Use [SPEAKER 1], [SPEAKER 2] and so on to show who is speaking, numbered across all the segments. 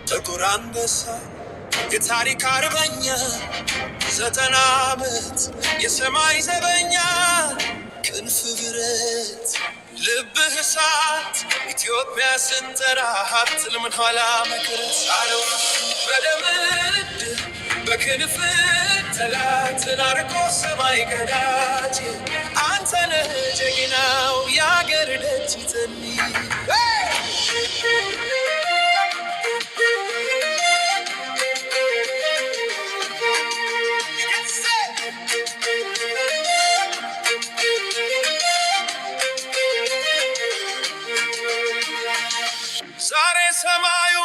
[SPEAKER 1] ጥቁር አንበሳ የታሪክ አርበኛ 90 ዓመት የሰማይ ዘበኛ ክንፍ ብረት ልብህ እሳት ኢትዮጵያ ስንጠራት ልምን ኋላ መቅረት አለው በደምድ በክንፍ ጠላትን አርቆ ሰማይ ገዳጅ አንተነህ ጀግናው የአገር ደጅ ጠኒ ዛሬ ሰማዩ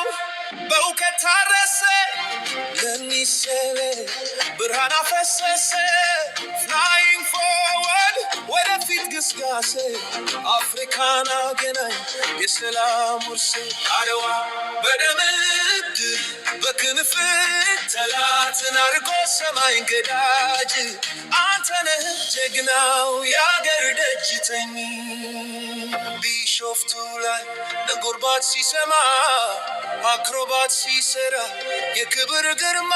[SPEAKER 1] በእውቀት ታረሰ ለሚሰለ ብርሃን አፈሰሰ ፍላይንግ ፎርወርድ ወደፊት ግስጋሴ አፍሪካን አገናኝ የሰላም ውርስ አድዋ በደምድ በክንፍ ጠላትን አርቆ ሰማይን ገዳጅ አንተነህ ጀግናው የአገር ደጅ ጠኝ ቢሾፍቱ ላይ ነጎድጓድ ሲሰማ አክሮባት ሲሰራ የክብር ግርማ